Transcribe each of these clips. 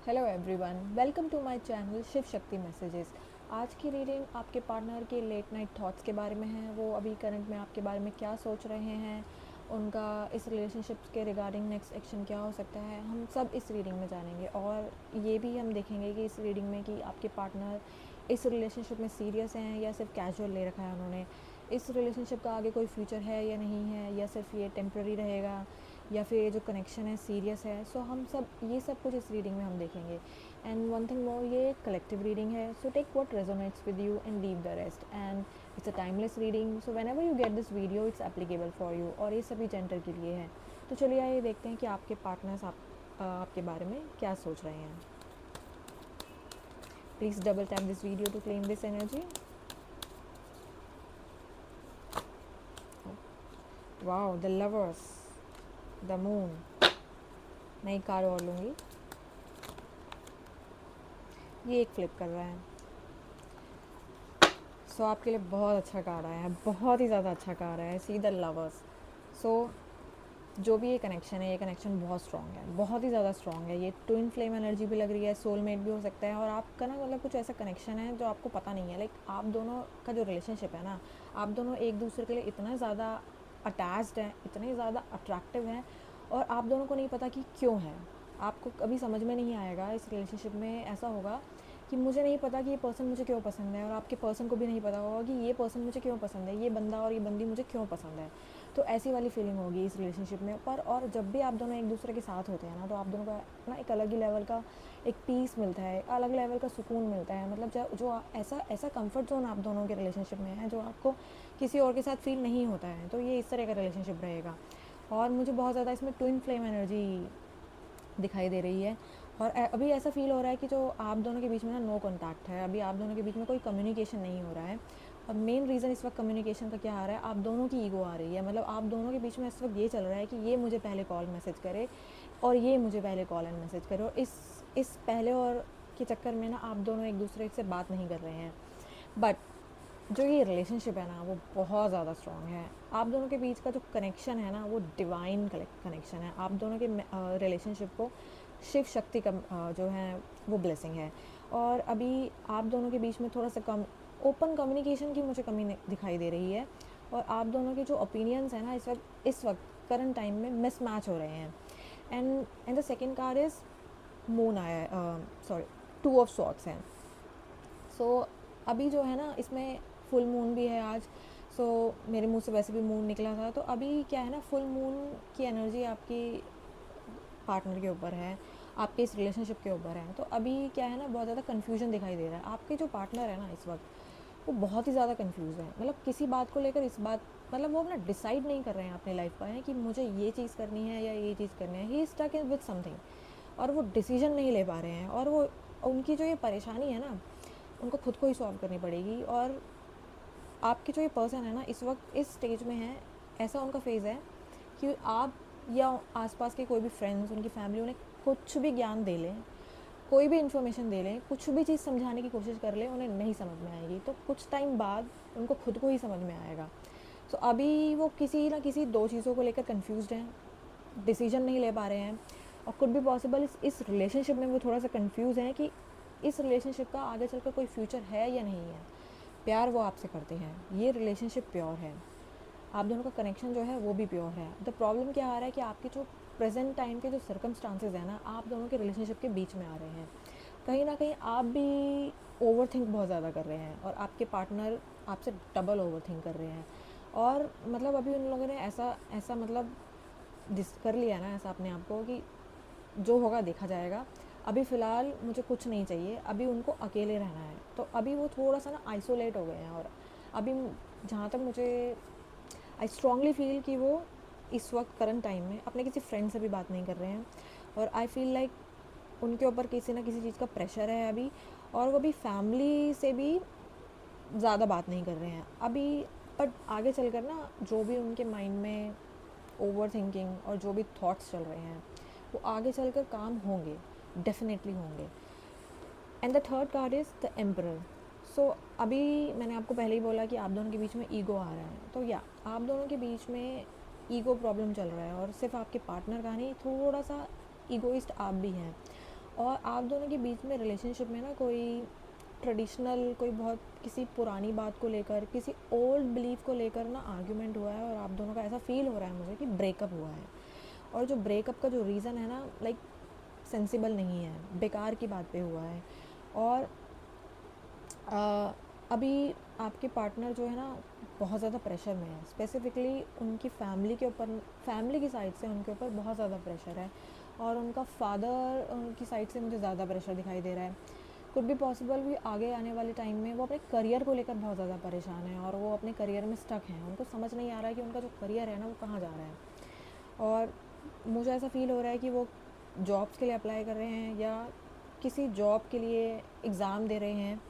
Hello everyone, welcome to my channel Shiv Shakti messages. आज की reading आपके पार्टनर के लेट नाइट थॉट्स के बारे में है। वो अभी करंट में आपके बारे में क्या सोच रहे हैं, उनका इस रिलेशनशिप के रिगार्डिंग नेक्स्ट एक्शन क्या हो सकता है, हम सब इस रीडिंग में जानेंगे। और ये भी हम देखेंगे कि इस रीडिंग में कि आपके पार्टनर इस रिलेशनशिप में सीरियस हैं या सिर्फ कैजुअल ले रखा है उन्होंने, इस रिलेशनशिप का आगे कोई फ्यूचर है या नहीं है, या सिर्फ ये टेम्प्रेरी रहेगा, या फिर ये जो कनेक्शन है सीरियस है। सो हम सब ये सब कुछ इस रीडिंग में हम देखेंगे। एंड वन थिंग मोर, ये कलेक्टिव रीडिंग है, so take what resonates with you and leave the rest. And it's a timeless reading, so whenever you get this video it's applicable for you, और ये सभी gender के लिए है। तो चलिए आइए देखते हैं कि आपके पार्टनर्स आपके बारे में क्या सोच रहे हैं। Please double tap this video to claim this energy. Wow, the lovers, the moon. मैं एक कार्ड और लूँगी। ये एक फ्लिप कर रहा है। सो आपके लिए बहुत अच्छा कार्ड आया है, बहुत ही ज़्यादा अच्छा कार्ड आया है, सी द लवर्स। सो जो भी ये कनेक्शन है, ये कनेक्शन बहुत स्ट्रॉन्ग है, बहुत ही ज़्यादा स्ट्रॉन्ग है। ये ट्विन फ्लेम एनर्जी भी लग रही है, सोलमेट भी हो सकता है, और आपका ना मतलब कुछ ऐसा कनेक्शन है जो आपको पता नहीं है। लाइक आप दोनों का जो रिलेशनशिप है ना, आप दोनों एक दूसरे के लिए इतना ज़्यादा अटैच्ड हैं, इतने ज़्यादा अट्रैक्टिव हैं, और आप दोनों को नहीं पता कि क्यों है। आपको कभी समझ में नहीं आएगा इस रिलेशनशिप में, ऐसा होगा कि मुझे नहीं पता कि ये पर्सन मुझे क्यों पसंद है, और आपके पर्सन को भी नहीं पता होगा कि ये पर्सन मुझे क्यों पसंद है, ये बंदा और ये बंदी मुझे क्यों पसंद है। तो ऐसी वाली फीलिंग होगी इस रिलेशनशिप में। पर और जब भी आप दोनों एक दूसरे के साथ होते हैं ना, तो आप दोनों का ना एक अलग ही लेवल का एक पीस मिलता है, अलग लेवल का सुकून मिलता है। मतलब जो ऐसा ऐसा कंफर्ट जोन आप दोनों के रिलेशनशिप में है जो आपको किसी और के साथ फील नहीं होता है। तो ये इस तरह का रिलेशनशिप रहेगा। और मुझे बहुत ज़्यादा इसमें ट्विन फ्लेम एनर्जी दिखाई दे रही है। और अभी ऐसा फील हो रहा है कि जो आप दोनों के बीच में ना नो कॉन्टैक्ट है, अभी आप दोनों के बीच में कोई कम्युनिकेशन नहीं हो रहा है। और मेन रीज़न इस वक्त कम्युनिकेशन का क्या आ रहा है, आप दोनों की ईगो आ रही है। मतलब आप दोनों के बीच में इस वक्त ये चल रहा है कि ये मुझे पहले कॉल मैसेज करे और ये मुझे पहले कॉल एंड मैसेज करे, और इस पहले और के चक्कर में ना आप दोनों एक दूसरे से बात नहीं कर रहे हैं। बट जो ये रिलेशनशिप है ना, वो बहुत ज़्यादा स्ट्रॉन्ग है। आप दोनों के बीच का जो कनेक्शन है ना, वो डिवाइन कनेक्शन है। आप दोनों के रिलेशनशिप को शिव शक्ति का जो है वो ब्लेसिंग है। और अभी आप दोनों के बीच में थोड़ा सा कम ओपन कम्युनिकेशन की मुझे कमी दिखाई दे रही है। और आप दोनों के जो ओपिनियंस हैं ना, इस वक्त करंट टाइम में मिसमैच हो रहे हैं। And the second card is moon आया है, सॉरी, टू ऑफ सॉर्ट्स हैं। सो अभी जो है ना, इसमें फुल मून भी है आज। सो मेरे मुंह से वैसे भी मून निकला था, तो अभी क्या है ना, फुल मून की एनर्जी आपकी पार्टनर के ऊपर है, आपके इस रिलेशनशिप के ऊपर है। तो अभी क्या है ना, बहुत ज़्यादा कन्फ्यूजन दिखाई दे रहा है। आपके जो पार्टनर है ना इस वक्त, वो बहुत ही ज़्यादा कन्फ्यूज़ है। मतलब किसी बात को लेकर इस बात, मतलब वो अपना डिसाइड नहीं कर रहे हैं अपनी लाइफ पर, है कि मुझे ये चीज़ करनी है या ये चीज़ करनी है। He is stuck with something, और वो डिसीजन नहीं ले पा रहे हैं। और वो उनकी जो ये परेशानी है ना, उनको खुद को ही सॉल्व करनी पड़ेगी। और आपके जो ये पर्सन है ना, इस वक्त इस स्टेज में है, ऐसा उनका फेज़ है कि आप या आसपास के कोई भी फ्रेंड्स, उनकी फैमिली उन्हें कुछ भी ज्ञान दे लें, कोई भी इन्फॉर्मेशन दे लें, कुछ भी चीज़ समझाने की कोशिश कर लें, उन्हें नहीं समझ में आएगी। तो कुछ टाइम बाद उनको खुद को ही समझ में आएगा। तो अभी वो किसी ना किसी दो चीज़ों को लेकर कन्फ्यूज़ हैं, डिसीजन नहीं ले पा रहे हैं। और कुड भी पॉसिबल इस रिलेशनशिप में वो थोड़ा सा कन्फ्यूज़ हैं कि इस रिलेशनशिप का आगे चलकर कोई फ्यूचर है या नहीं है। प्यार वो आपसे करते हैं, ये रिलेशनशिप प्योर है, आप दोनों का कनेक्शन जो है वो भी प्योर है। द प्रॉब्लम क्या आ रहा है कि आपके जो प्रेजेंट टाइम के जो सर्कमस्टांसेस हैं ना, आप दोनों के रिलेशनशिप के बीच में आ रहे हैं। कहीं ना कहीं आप भी ओवर थिंक बहुत ज़्यादा कर रहे हैं, और आपके पार्टनर आपसे डबल ओवर थिंक कर रहे हैं। और मतलब अभी उन लोगों ने ऐसा ऐसा मतलब कर लिया ना ऐसा अपने आप को कि जो होगा देखा जाएगा, अभी फ़िलहाल मुझे कुछ नहीं चाहिए, अभी उनको अकेले रहना है। तो अभी वो थोड़ा सा ना आइसोलेट हो गए हैं। और अभी जहाँ तक मुझे, आई स्ट्रांगली फील कि वो इस वक्त करंट टाइम में अपने किसी फ्रेंड से भी बात नहीं कर रहे हैं। और आई फील लाइक उनके ऊपर किसी ना किसी चीज़ का प्रेशर है अभी। और वो भी फैमिली से भी ज़्यादा बात नहीं कर रहे हैं अभी। बट आगे चलकर ना, जो भी उनके माइंड में ओवर थिंकिंग और जो भी थॉट्स चल रहे हैं, वो आगे चलकर काम होंगे, डेफिनेटली होंगे। And the third card is the emperor. So अभी मैंने आपको पहले ही बोला कि आप दोनों के बीच में ईगो आ रहा है। तो या आप दोनों के बीच में ईगो प्रॉब्लम चल रहा है, और सिर्फ आपके पार्टनर का नहीं, थोड़ा सा ईगोइस्ट आप भी हैं। और आप दोनों के बीच में रिलेशनशिप में ना कोई ट्रेडिशनल, कोई बहुत किसी पुरानी बात को लेकर, किसी ओल्ड बिलीफ को लेकर ना आर्ग्यूमेंट हुआ है, और आप दोनों का ऐसा फील हो रहा है मुझे कि ब्रेकअप हुआ है। और जो ब्रेकअप का जो रीज़न है ना, लाइक सेंसिबल नहीं है, बेकार की बात पे हुआ है। और अभी आपके पार्टनर जो है ना बहुत ज़्यादा प्रेशर में है, स्पेसिफ़िकली उनकी फैमिली के ऊपर, फैमिली की साइड से उनके ऊपर बहुत ज़्यादा प्रेशर है, और उनका फादर उनकी साइड से मुझे ज़्यादा प्रेशर दिखाई दे रहा है। कुड बी पॉसिबल भी आगे आने वाले टाइम में वो अपने करियर को लेकर बहुत ज़्यादा परेशान है, और वो अपने करियर में स्टक हैं, उनको समझ नहीं आ रहा है कि उनका जो करियर है ना वो कहाँ जा रहा है। और मुझे ऐसा फ़ील हो रहा है कि वो जॉब्स के लिए अप्लाई कर रहे हैं, या किसी जॉब के लिए एग्ज़ाम दे रहे हैं,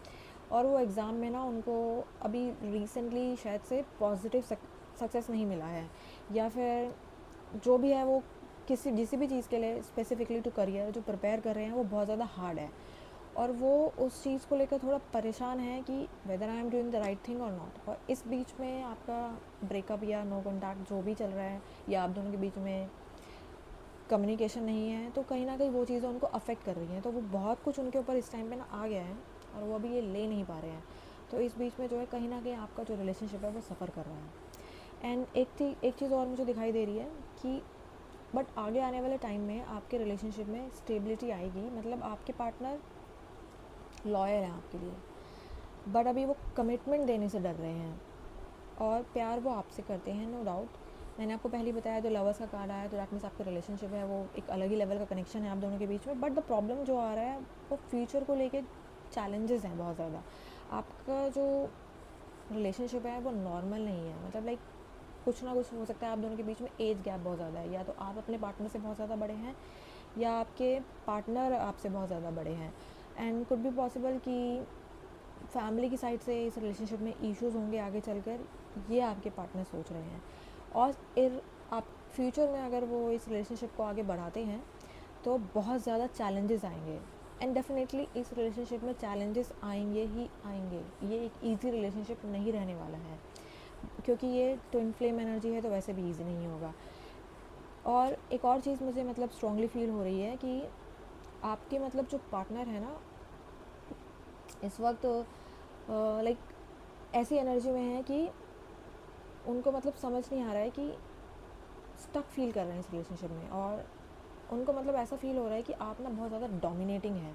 और वो एग्ज़ाम में ना उनको अभी रिसेंटली शायद से पॉजिटिव सक्सेस नहीं मिला है, या फिर जो भी है वो किसी भी चीज़ के लिए स्पेसिफिकली टू करियर जो प्रिपेयर कर रहे हैं वो बहुत ज़्यादा हार्ड है, और वो उस चीज़ को लेकर थोड़ा परेशान है कि whether I am doing the right thing और नॉट। और इस बीच में आपका ब्रेकअप या नो कॉन्टैक्ट जो भी चल रहा है, या आप दोनों के बीच में कम्युनिकेशन नहीं है, तो कहीं ना कहीं वो चीज़ें उनको अफेक्ट कर रही हैं। तो वो बहुत कुछ उनके ऊपर इस टाइम पे ना आ गया है, और वो अभी ये ले नहीं पा रहे हैं। तो इस बीच में जो है कहीं ना कहीं आपका जो रिलेशनशिप है वो सफ़र कर रहा है। एंड एक चीज़ और मुझे दिखाई दे रही है कि बट आगे आने वाले टाइम में आपके रिलेशनशिप में स्टेबिलिटी आएगी, मतलब आपके पार्टनर लॉयल हैं आपके लिए, बट अभी वो कमिटमेंट देने से डर रहे हैं, और प्यार वो आपसे करते हैं, नो डाउट। मैंने आपको पहले ही बताया, जो लवर्स का कार्ड आया तो दैट मीन्स आपका रिलेशनशिप है वो एक अलग ही लेवल का कनेक्शन है आप दोनों के बीच में। बट द प्रॉब्लम जो आ रहा है वो फ्यूचर को लेके चैलेंजेस हैं बहुत ज़्यादा। आपका जो रिलेशनशिप है वो नॉर्मल नहीं है, मतलब लाइक कुछ ना कुछ हो सकता है। आप दोनों के बीच में एज गैप बहुत ज़्यादा है, या तो आप अपने पार्टनर से बहुत ज़्यादा बड़े हैं, या आपके पार्टनर आपसे बहुत ज़्यादा बड़े हैं। एंड कुड बी पॉसिबल कि फैमिली की साइड से इस रिलेशनशिप में इश्यूज होंगे आगे चलकर, ये आपके पार्टनर सोच रहे हैं। और फिर आप फ्यूचर में अगर वो इस रिलेशनशिप को आगे बढ़ाते हैं तो बहुत ज़्यादा चैलेंजेस आएंगे, एंड डेफिनेटली इस रिलेशनशिप में चैलेंजेस आएंगे ही आएंगे। ये एक ईजी रिलेशनशिप नहीं रहने वाला है, क्योंकि ये ट्विन फ्लेम एनर्जी है, तो वैसे भी ईजी नहीं होगा। और एक और चीज़ मुझे मतलब स्ट्रांगली फील हो रही है कि आपके मतलब जो पार्टनर है ना इस वक्त लाइक ऐसी एनर्जी में है कि उनको मतलब समझ नहीं आ रहा है कि स्टक फील कर रहे हैं इस रिलेशनशिप में, और उनको मतलब ऐसा फील हो रहा है कि आप ना बहुत ज़्यादा डोमिनेटिंग है।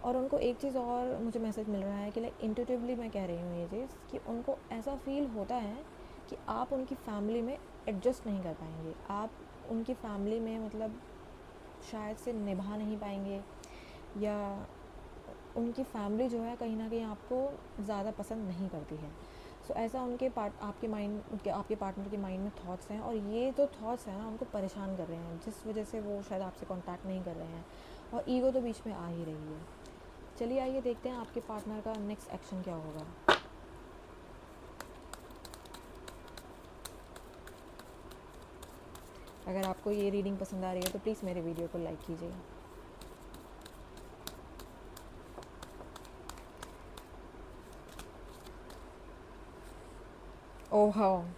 और उनको एक चीज़ और मुझे मैसेज मिल रहा है कि लाइक इंट्यूटिवली मैं कह रही हूँ ये चीज़, कि उनको ऐसा फील होता है कि आप उनकी फैमिली में एडजस्ट नहीं कर पाएंगे, आप उनकी फैमिली में मतलब शायद से निभा नहीं पाएंगे, या उनकी फैमिली जो है कहीं ना कहीं आपको ज़्यादा पसंद नहीं करती है। सो ऐसा उनके आपके माइंड, उनके आपके पार्टनर के माइंड में थॉट्स हैं, और ये जो थॉट्स हैं ना उनको परेशान कर रहे हैं, जिस वजह से वो शायद आपसे कांटेक्ट नहीं कर रहे हैं, और ईगो तो बीच में आ ही रही है। चलिए आइए देखते हैं आपके पार्टनर का नेक्स्ट एक्शन क्या होगा। अगर आपको ये रीडिंग पसंद आ रही है तो प्लीज़ मेरे वीडियो को लाइक कीजिए। ओह हाँ,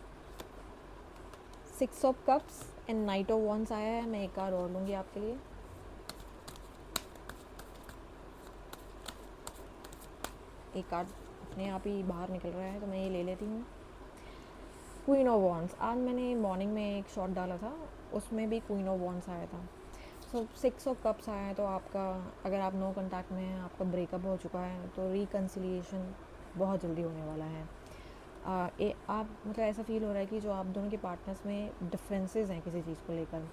6 of cups and night of wands आया है। मैं एक कार्ड और लूँगी आपके लिए। एक कार्ड अपने आप ही बाहर निकल रहा है तो मैं ये ले लेती हूँ। क्वीन ऑफ वॉन्ड्स, आज मैंने मॉर्निंग में एक शॉट डाला था, उसमें भी क्वीन ऑफ वॉन्ड्स आया था। सो 6 ऑफ कप्स आया है, तो आपका अगर आप नो कॉन्टैक्ट में हैं, आपका ब्रेकअप हो चुका है, तो रिकन्सिलिएशन बहुत जल्दी होने वाला है। आप मतलब ऐसा फील हो रहा है कि जो आप दोनों के पार्टनर्स में डिफरेंसेस हैं किसी चीज़ को लेकर,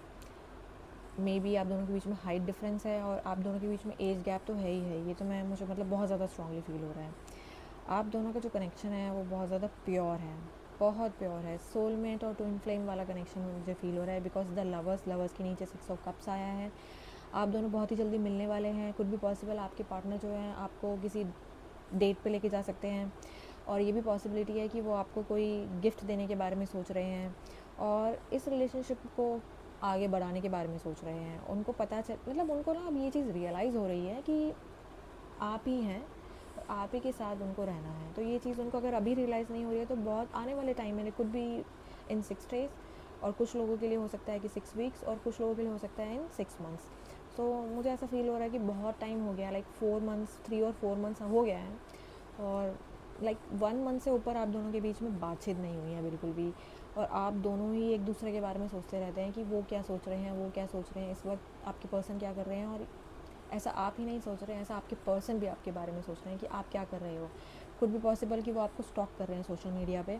मे बी आप दोनों के बीच में हाइट डिफरेंस है, और आप दोनों के बीच में एज गैप तो है ही है, ये तो मैं मुझे मतलब बहुत ज़्यादा स्ट्रांगली फील हो रहा है। आप दोनों का जो कनेक्शन है वो बहुत ज़्यादा प्योर है, बहुत प्योर है। सोलमेट और ट्विन फ्लेम वाला कनेक्शन मुझे फील हो रहा है, बिकॉज द लवर्स के नीचे 6 ऑफ कप्स आया है। आप दोनों बहुत ही जल्दी मिलने वाले हैं। कुड भी पॉसिबल आपके पार्टनर जो है आपको किसी डेट पे लेके जा सकते हैं, और ये भी पॉसिबिलिटी है कि वो आपको कोई गिफ्ट देने के बारे में सोच रहे हैं, और इस रिलेशनशिप को आगे बढ़ाने के बारे में सोच रहे हैं। उनको पता चल मतलब उनको ना अब ये चीज़ रियलाइज़ हो रही है कि आप ही हैं, आप ही के साथ उनको रहना है। तो ये चीज़ उनको अगर अभी रियलाइज़ नहीं हो रही है तो बहुत आने वाले टाइम में कुड बी इन 6 डेज़, और कुछ लोगों के लिए हो सकता है कि 6 वीक्स, और कुछ लोगों के लिए हो सकता है इन 6 मंथ्स। तो मुझे ऐसा फ़ील हो रहा है कि बहुत टाइम हो गया, लाइक 4 मंथ्स, 3 और 4 मंथ्स हो गया है, और लाइक 1 मंथ से ऊपर आप दोनों के बीच में बातचीत नहीं हुई है बिल्कुल भी, और आप दोनों ही एक दूसरे के बारे में सोचते रहते हैं कि वो क्या सोच रहे हैं, वो क्या सोच रहे हैं, इस वक्त आपके पर्सन क्या कर रहे हैं, और ऐसा आप ही नहीं सोच रहे हैं, ऐसा आपके पर्सन भी आपके बारे में सोच रहे हैं कि आप क्या कर रहे हो। कुड भी पॉसिबल कि वो आपको स्टॉक कर रहे हैं सोशल मीडिया पे,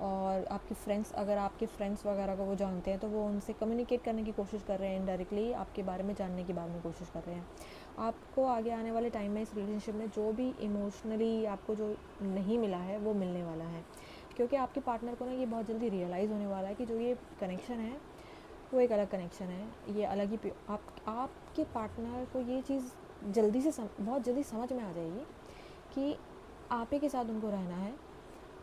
और आपके फ्रेंड्स, अगर आपके फ्रेंड्स वगैरह को वो जानते हैं तो वो उनसे कम्युनिकेट करने की कोशिश कर रहे हैं, इनडायरेक्टली आपके बारे में जानने की बारे में कोशिश कर रहे हैं। आपको आगे आने वाले टाइम में इस रिलेशनशिप में जो भी इमोशनली आपको जो नहीं मिला है वो मिलने वाला है, क्योंकि आपके पार्टनर को ना ये बहुत जल्दी रियलाइज़ होने वाला है कि जो ये कनेक्शन है वो एक अलग कनेक्शन है, ये अलग ही आपके पार्टनर को ये चीज़ जल्दी से बहुत जल्दी समझ में आ जाएगी कि आप ही के साथ उनको रहना है,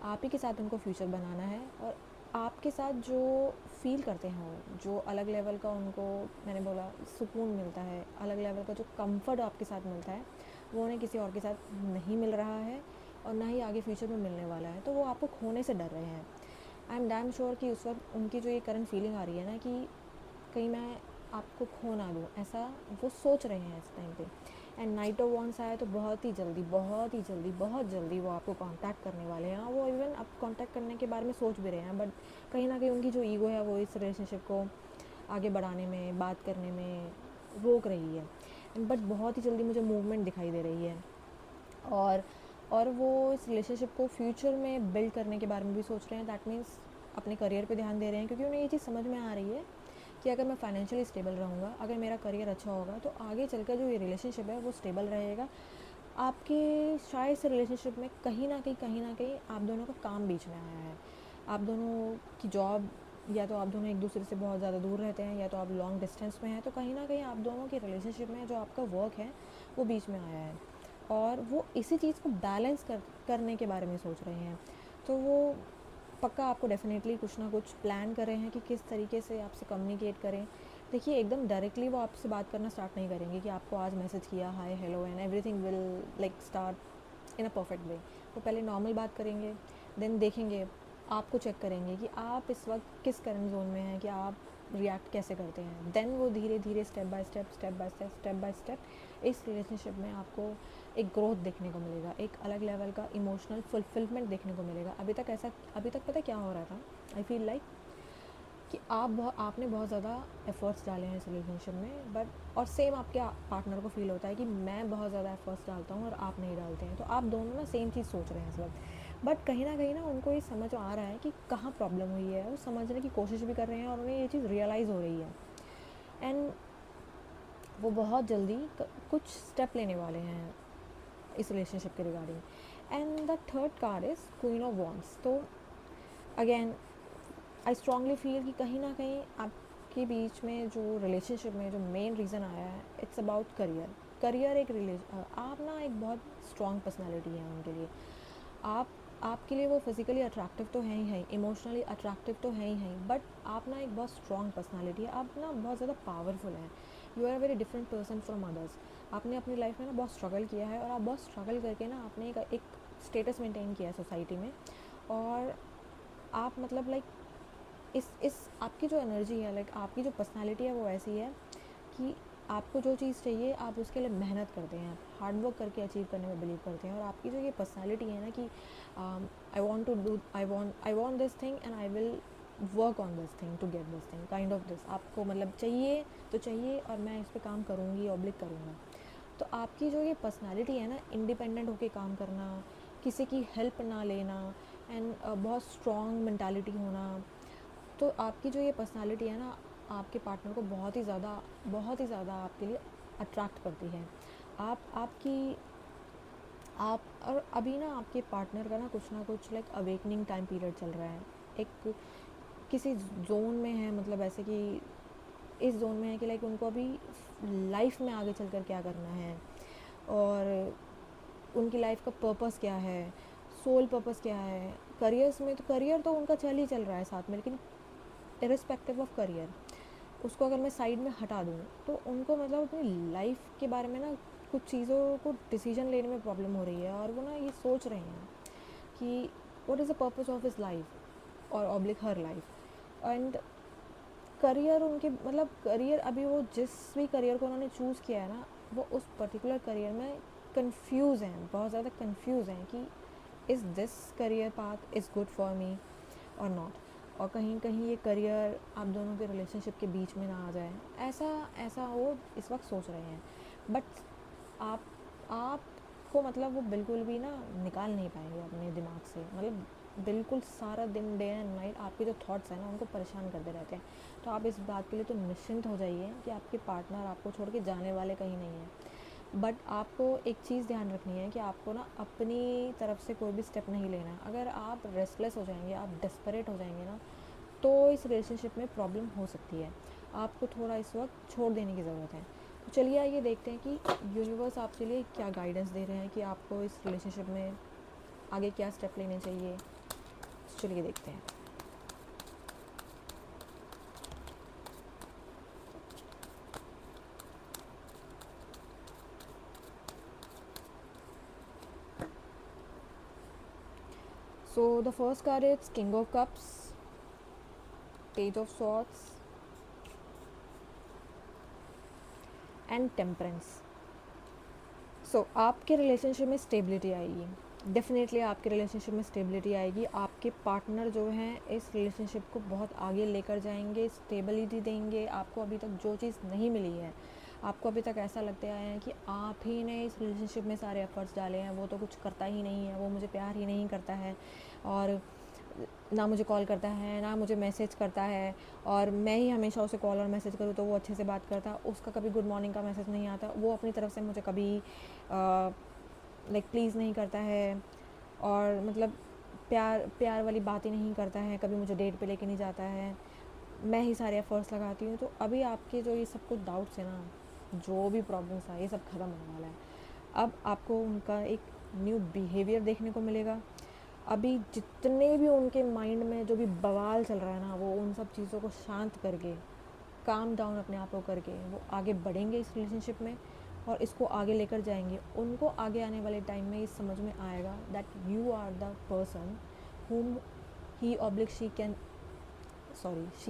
आप ही के साथ उनको फ्यूचर बनाना है, और आपके साथ जो फ़ील करते हैं वो जो अलग लेवल का उनको, मैंने बोला, सुकून मिलता है, अलग लेवल का जो कंफर्ट आपके साथ मिलता है वो उन्हें किसी और के साथ नहीं मिल रहा है, और ना ही आगे फ्यूचर में मिलने वाला है। तो वो आपको खोने से डर रहे हैं। आई एम डैम श्योर कि उस वक्त उनकी जो ये करंट फीलिंग आ रही है ना कि कहीं मैं आपको खो ना दूँ, ऐसा वो सोच रहे हैं इस टाइम पे। एंड नाइट ऑफ वॉन्ट्स आया तो बहुत ही जल्दी, बहुत ही जल्दी, बहुत जल्दी वो आपको कांटेक्ट करने वाले हैं। वो इवन आप कांटेक्ट करने के बारे में सोच भी रहे हैं, बट कहीं ना कहीं उनकी जो ईगो है वो इस रिलेशनशिप को आगे बढ़ाने में, बात करने में रोक रही है। बट बहुत ही जल्दी मुझे मूवमेंट दिखाई दे रही है, और वो इस रिलेशनशिप को फ्यूचर में बिल्ड करने के बारे में भी सोच रहे हैं। दैट मीन्स अपने करियर पे ध्यान दे रहे हैं, क्योंकि उन्हें ये चीज़ समझ में आ रही है कि अगर मैं फाइनेंशियली स्टेबल रहूँगा, अगर मेरा करियर अच्छा होगा, तो आगे चलकर जो ये रिलेशनशिप है वो स्टेबल रहेगा। आपके शायद से रिलेशनशिप में कहीं ना कहीं आप दोनों का काम बीच में आया है। आप दोनों की जॉब, या तो आप दोनों एक दूसरे से बहुत ज़्यादा दूर रहते हैं, या तो आप लॉन्ग डिस्टेंस में हैं, तो कहीं ना कहीं आप दोनों के रिलेशनशिप में जो आपका वर्क है वो बीच में आया है, और वो इसी चीज़ को बैलेंस करने के बारे में सोच रहे हैं। तो वो पक्का आपको डेफिनेटली कुछ ना कुछ प्लान कर रहे हैं कि किस तरीके से आपसे कम्युनिकेट करें। देखिए, एकदम डायरेक्टली वो आपसे बात करना स्टार्ट नहीं करेंगे कि आपको आज मैसेज किया, hi hello and everything will like start in a perfect way. वो पहले नॉर्मल बात करेंगे, देन देखेंगे, आपको चेक करेंगे कि आप इस वक्त किस करंट जोन में हैं, कि आप रिएक्ट कैसे करते हैं। देन वो धीरे धीरे स्टेप बाय स्टेप इस रिलेशनशिप में आपको एक ग्रोथ देखने को मिलेगा, एक अलग लेवल का इमोशनल फुलफिलमेंट देखने को मिलेगा। अभी तक पता क्या हो रहा था, आई फील लाइक कि आपने बहुत ज़्यादा एफ़र्ट्स डाले हैं इस रिलेशनशिप में, बट और सेम आपके पार्टनर को फील होता है कि मैं बहुत ज़्यादा एफ़र्ट्स डालता हूँ और आप नहीं डालते हैं। तो आप दोनों ना सेम चीज़ सोच रहे हैं इस वक्त, बट कहीं ना उनको ये समझ आ रहा है कि कहाँ प्रॉब्लम हुई है। वो समझने की कोशिश भी कर रहे हैं, और उन्हें ये चीज़ रियलाइज़ हो रही है, एंड वो बहुत जल्दी कुछ स्टेप लेने वाले हैं इस रिलेशनशिप के regarding. And the third card is queen of wands. तो अगेन आई स्ट्रांगली फील कि कहीं ना कहीं आपके बीच में जो रिलेशनशिप में जो मेन रीज़न आया है, इट्स अबाउट करियर। करियर एक आप ना एक बहुत स्ट्रॉन्ग पर्सनैलिटी है उनके लिए। आप आपके लिए वो फिज़िकली अट्रैक्टिव तो है ही है, इमोशनली अट्रैक्टिव तो है ही है, बट आप ना एक बहुत स्ट्रॉन्ग पर्सनालिटी है, आप ना बहुत ज़्यादा पावरफुल हैं। You are a very different person from others. आपने अपनी लाइफ में ना बहुत स्ट्रगल किया है, और आप बहुत स्ट्रगल करके ना आपने एक स्टेटस मेंटेन किया है सोसाइटी में, और आप मतलब लाइक इस आपकी जो एनर्जी है, लाइक आपकी जो पर्सनालिटी है वो ऐसी है कि आपको जो चीज़ चाहिए आप उसके लिए मेहनत करते हैं, आप हार्ड वर्क करके अचीव करने में बिलीव करते हैं। और आपकी जो ये पर्सनालिटी है ना कि I want this thing and I will work on this thing to get this thing, kind of this. आपको मतलब चाहिए तो चाहिए, और मैं इस पर काम करूँगी, ऑब्लिक करूँगा। तो आपकी जो ये पर्सनालिटी है ना, इंडिपेंडेंट होके काम करना, किसी की हेल्प ना लेना, एंड बहुत स्ट्रॉन्ग मेंटालिटी होना, तो आपकी जो ये पर्सनालिटी है ना, आपके पार्टनर को बहुत ही ज़्यादा आपके लिए अट्रैक्ट करती है। आपकी आप और अभी ना आपके पार्टनर का ना कुछ लाइक अवेकनिंग टाइम पीरियड चल रहा है। एक किसी जोन में है, मतलब ऐसे कि इस जोन में है कि लाइक उनको अभी लाइफ में आगे चलकर क्या करना है, और उनकी लाइफ का पर्पस क्या है, सोल पर्पस क्या है। करियर्स में तो करियर तो उनका चल रहा है साथ में, लेकिन इरिस्पेक्टिव ऑफ करियर, उसको अगर मैं साइड में हटा दूँ तो उनको मतलब अपनी लाइफ के बारे में ना कुछ चीज़ों को डिसीजन लेने में प्रॉब्लम हो रही है, और वो ना ये सोच रहे हैं कि what is the purpose of his life और oblique her life. And career उनके मतलब करियर अभी वो जिस भी करियर को उन्होंने चूज़ किया है ना, वो उस पर्टिकुलर करियर में कंफ्यूज हैं, बहुत ज़्यादा कंफ्यूज हैं कि is this career path is good for me और नॉट, और कहीं कहीं ये करियर आप दोनों के रिलेशनशिप के बीच में ना आ जाए, ऐसा ऐसा वो इस वक्त सोच रहे हैं। बट आप आपको मतलब वो बिल्कुल भी ना निकाल नहीं पाएंगे अपने दिमाग से, मतलब बिल्कुल सारा दिन डे एंड नाइट आपके जो थॉट्स हैं ना उनको परेशान करते रहते हैं। तो आप इस बात के लिए तो निश्चिंत हो जाइए कि आपके पार्टनर आपको छोड़ के जाने वाले कहीं नहीं हैं। बट आपको एक चीज़ ध्यान रखनी है कि आपको ना अपनी तरफ से कोई भी स्टेप नहीं लेना है। अगर आप रेस्टलेस हो जाएंगे, आप डेस्परेट हो जाएंगे ना, तो इस रिलेशनशिप में प्रॉब्लम हो सकती है। आपको थोड़ा इस वक्त छोड़ देने की ज़रूरत है। तो चलिए आइए देखते हैं कि यूनिवर्स आपके लिए क्या गाइडेंस दे रहे हैं कि आपको इस रिलेशनशिप में आगे क्या स्टेप लेने चाहिए। तो चलिए देखते हैं। So the first card is king of cups, page of swords and temperance. So आपके रिलेशनशिप में स्टेबिलिटी आएगी, डेफिनेटली आपके रिलेशनशिप में स्टेबिलिटी आएगी। आपके पार्टनर जो हैं इस रिलेशनशिप को बहुत आगे लेकर जाएंगे, स्टेबिलिटी देंगे। आपको अभी तक जो चीज़ नहीं मिली है, आपको अभी तक ऐसा लगता है कि आप ही ने इस रिलेशनशिप में सारे एफर्ट्स डाले हैं, वो तो कुछ करता ही नहीं है, वो मुझे प्यार ही नहीं करता है, और ना मुझे कॉल करता है ना मुझे मैसेज करता है, और मैं ही हमेशा उसे कॉल और मैसेज करूँ तो वो अच्छे से बात करता है, उसका कभी गुड मॉर्निंग का मैसेज नहीं आता, वो अपनी तरफ से मुझे कभी लाइक प्लीज़ नहीं करता है, और मतलब प्यार प्यार वाली बात ही नहीं करता है, कभी मुझे डेट पे लेके नहीं जाता है, मैं ही सारे एफर्ट्स लगाती हूँ। तो अभी आपके जो ये सब कुछ डाउट्स है ना, जो भी प्रॉब्लम्स है, ये सब ख़त्म होने वाला है। अब आपको उनका एक न्यू बिहेवियर देखने को मिलेगा। अभी जितने भी उनके माइंड में जो भी बवाल चल रहा है ना, वो उन सब चीज़ों को शांत करके, काम डाउन अपने आप को करके वो आगे बढ़ेंगे इस रिलेशनशिप में और इसको आगे लेकर जाएंगे। उनको आगे आने वाले टाइम में ये समझ में आएगा that you are the person whom he oblique she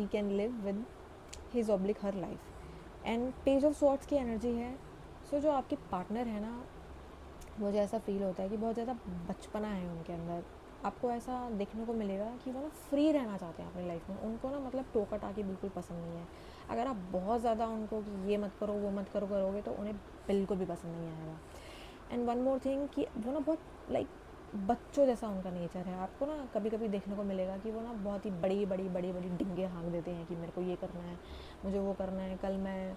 can live with his oblique her life। And page of swords की एनर्जी है। सो जो आपके पार्टनर है ना, मुझे ऐसा फील होता है कि बहुत ज़्यादा बचपना है उनके अंदर। आपको ऐसा देखने को मिलेगा कि वो ना फ्री रहना चाहते हैं अपनी लाइफ में। उनको ना मतलब टोका टाकी बिल्कुल पसंद नहीं है। अगर आप बहुत ज़्यादा उनको कि ये मत करो वो मत करो करोगे तो उन्हें बिल्कुल भी पसंद नहीं आएगा। एंड वन मोर थिंग कि वो ना बहुत लाइक बच्चों जैसा उनका नेचर है। आपको ना कभी कभी देखने को मिलेगा कि वो ना बहुत ही बड़ी बड़ी बड़ी बड़ी डिंगे हाँक देते हैं कि मेरे को ये करना है, मुझे वो करना है, कल मैं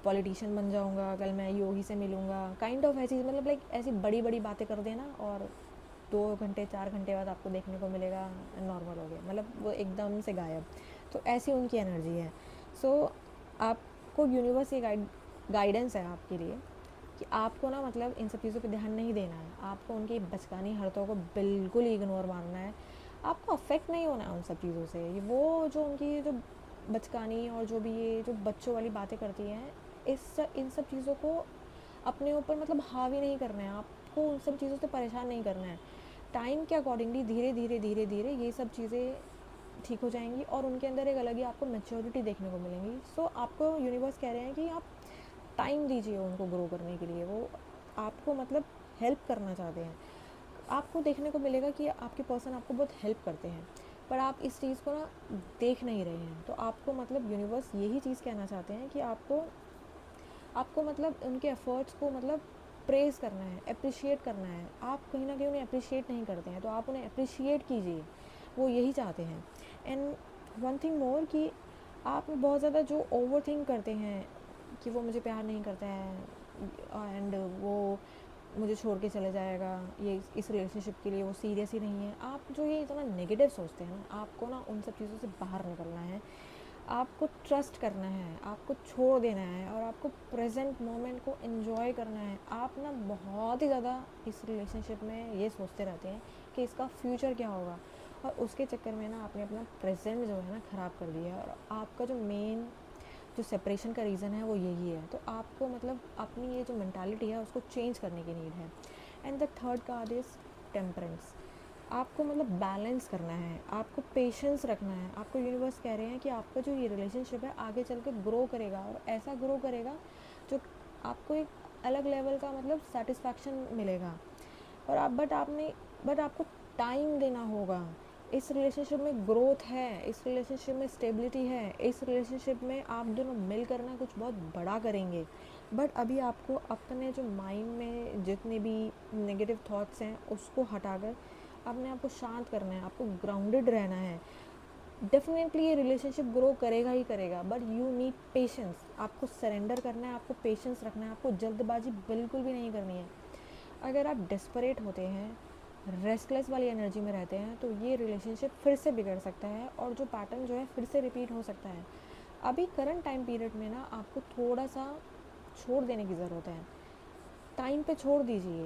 पॉलिटिशियन बन जाऊंगा, कल मैं योगी से मिलूंगा, काइंड ऑफ ऐसी मतलब लाइक ऐसी बड़ी बड़ी बातें कर देना, और 2 घंटे 4 घंटे बाद आपको देखने को मिलेगा नॉर्मल हो गया, मतलब वो एकदम से गायब। तो ऐसी उनकी एनर्जी है। सो आपको यूनिवर्स ये गाइडेंस है आपके लिए कि आपको ना मतलब इन सब चीज़ों पे ध्यान नहीं देना है। आपको उनकी बचकानी हरकतों को बिल्कुल इग्नोर मारना है। आपको अफेक्ट नहीं होना है उन सब चीज़ों से। ये वो जो उनकी जो बचकानी और जो भी ये जो बच्चों वाली बातें करती हैं, इन सब चीज़ों को अपने ऊपर मतलब हावी नहीं करना है। आपको उन सब चीज़ों से परेशान नहीं करना है। टाइम के अकॉर्डिंगली धीरे धीरे धीरे धीरे ये सब चीज़ें ठीक हो जाएंगी और उनके अंदर एक अलग ही आपको मैच्योरिटी देखने को मिलेंगी। सो आपको यूनिवर्स कह रहे हैं कि आप टाइम दीजिए उनको ग्रो करने के लिए। वो आपको मतलब हेल्प करना चाहते हैं। आपको देखने को मिलेगा कि आपके पर्सन आपको बहुत हेल्प करते हैं, पर आप इस चीज़ को ना देख नहीं रहे हैं। तो आपको मतलब यूनिवर्स यही चीज़ कहना चाहते हैं कि आपको आपको मतलब उनके एफ़र्ट्स को मतलब प्रेज़ करना है, एप्रिशिएट करना है। आप कहीं ना कहीं उन्हें अप्रिशिएट नहीं करते हैं, तो आप उन्हें अप्रिशिएट कीजिए। वो यही चाहते हैं। एंड वन थिंग मोर कि आप बहुत ज़्यादा जो ओवर थिंक करते हैं कि वो मुझे प्यार नहीं करता है एंड वो मुझे छोड़ के चले जाएगा, ये इस रिलेशनशिप के लिए वो सीरियस ही नहीं है। आप जो ये इतना नेगेटिव सोचते हैं ना, आपको ना उन सब चीज़ों से बाहर निकलना है। आपको ट्रस्ट करना है, आपको छोड़ देना है और आपको प्रेजेंट मोमेंट को एंजॉय करना है। आप ना बहुत ही ज़्यादा इस रिलेशनशिप में ये सोचते रहते हैं कि इसका फ्यूचर क्या होगा, और उसके चक्कर में ना आपने अपना प्रेजेंट जो है ना ख़राब कर दिया है। और आपका जो मेन जो सेपरेशन का रीज़न है वो यही है। तो आपको मतलब अपनी ये जो मेंटालिटी है उसको चेंज करने की नीड है। And the third card is temperance. आपको मतलब बैलेंस करना है, आपको पेशेंस रखना है। आपको यूनिवर्स कह रहे हैं कि आपका जो ये रिलेशनशिप है आगे चल के ग्रो करेगा, और ऐसा ग्रो करेगा जो आपको एक अलग लेवल का मतलब सेटिस्फैक्शन मिलेगा। और आप बट आपको टाइम देना होगा। इस रिलेशनशिप में ग्रोथ है, इस रिलेशनशिप में स्टेबिलिटी है, इस रिलेशनशिप में आप दोनों मिल कर ना कुछ बहुत बड़ा करेंगे। बट अभी आपको अपने जो माइंड में जितने भी नेगेटिव थॉट्स हैं उसको हटाकर अपने आप को शांत करना है, आपको ग्राउंडेड रहना है। डेफिनेटली ये रिलेशनशिप ग्रो करेगा ही करेगा, बट यू नीड पेशेंस। आपको सरेंडर करना है, आपको पेशेंस रखना है, आपको जल्दबाजी बिल्कुल भी नहीं करनी है। अगर आप डेस्परेट होते हैं, रेस्टलेस वाली एनर्जी में रहते हैं, तो ये रिलेशनशिप फिर से बिगड़ सकता है, और जो पैटर्न जो है फिर से रिपीट हो सकता है। अभी करंट टाइम पीरियड में ना आपको थोड़ा सा छोड़ देने की ज़रूरत है। टाइम पे छोड़ दीजिए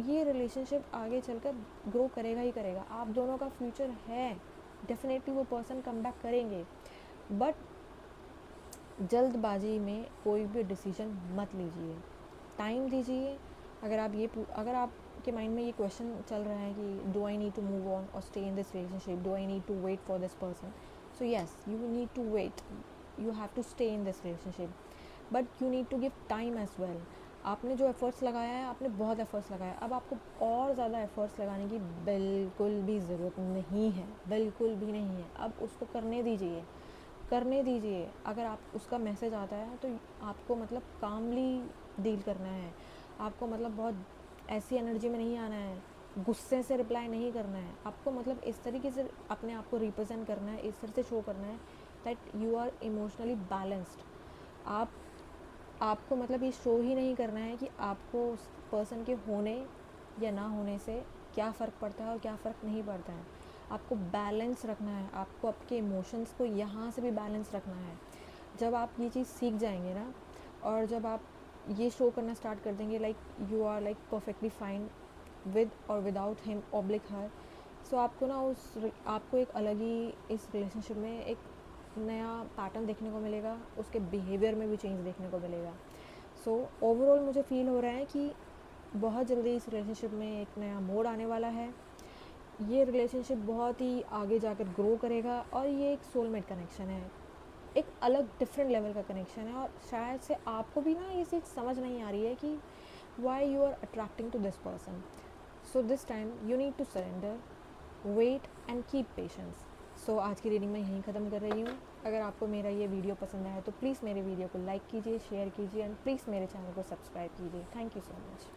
ये रिलेशनशिप आगे चलकर ग्रो करेगा ही करेगा। आप दोनों का फ्यूचर है, डेफिनेटली वो पर्सन कम बैक करेंगे। बट जल्दबाजी में कोई भी डिसीजन मत लीजिए, टाइम दीजिए। अगर आपके माइंड में ये क्वेश्चन चल रहा है कि do I need to move on और stay in this relationship, do I need to wait for this person, so yes you need to wait, you have to stay in this relationship, but you need to give time as well. आपने जो efforts लगाया है, आपने बहुत efforts लगाया, अब आपको और ज़्यादा एफर्ट्स लगाने की बिल्कुल भी ज़रूरत नहीं है, बिल्कुल भी नहीं है। अब उसको करने दीजिए। अगर आप उसका मैसेज आता है तो आपको मतलब कामली डील करना है। आपको मतलब बहुत ऐसी एनर्जी में नहीं आना है, गुस्से से रिप्लाई नहीं करना है। आपको मतलब इस तरीके से अपने आप को रिप्रेजेंट करना है, इस तरह से शो करना है that you are emotionally balanced. आप आपको मतलब ये शो ही नहीं करना है कि आपको उस पर्सन के होने या ना होने से क्या फ़र्क पड़ता है और क्या फ़र्क नहीं पड़ता है। आपको बैलेंस रखना है, आपको आपके इमोशंस को यहाँ से भी बैलेंस रखना है। जब आप ये चीज़ सीख जाएंगे ना, और जब आप ये शो करना स्टार्ट कर देंगे like you are like perfectly fine with और without him oblique her, so आपको ना आपको एक अलग ही इस रिलेशनशिप में एक नया पैटर्न देखने को मिलेगा, उसके बिहेवियर में भी चेंज देखने को मिलेगा। सो ओवरऑल मुझे फ़ील हो रहा है कि बहुत जल्दी इस रिलेशनशिप में एक नया मोड़ आने वाला है। ये रिलेशनशिप बहुत ही आगे जाकर ग्रो करेगा, और ये एक सोलमेट कनेक्शन है, एक अलग डिफरेंट लेवल का कनेक्शन है। और शायद से आपको भी ना ये चीज़ समझ नहीं आ रही है कि why you are attracting to this person. So this time you need to surrender, wait and keep patience. So आज की रीडिंग मैं यहीं ख़त्म कर रही हूँ। अगर आपको मेरा ये वीडियो पसंद आया तो प्लीज़ मेरे वीडियो को लाइक कीजिए, शेयर कीजिए, एंड प्लीज़ मेरे चैनल को सब्सक्राइब कीजिए। Thank you so much.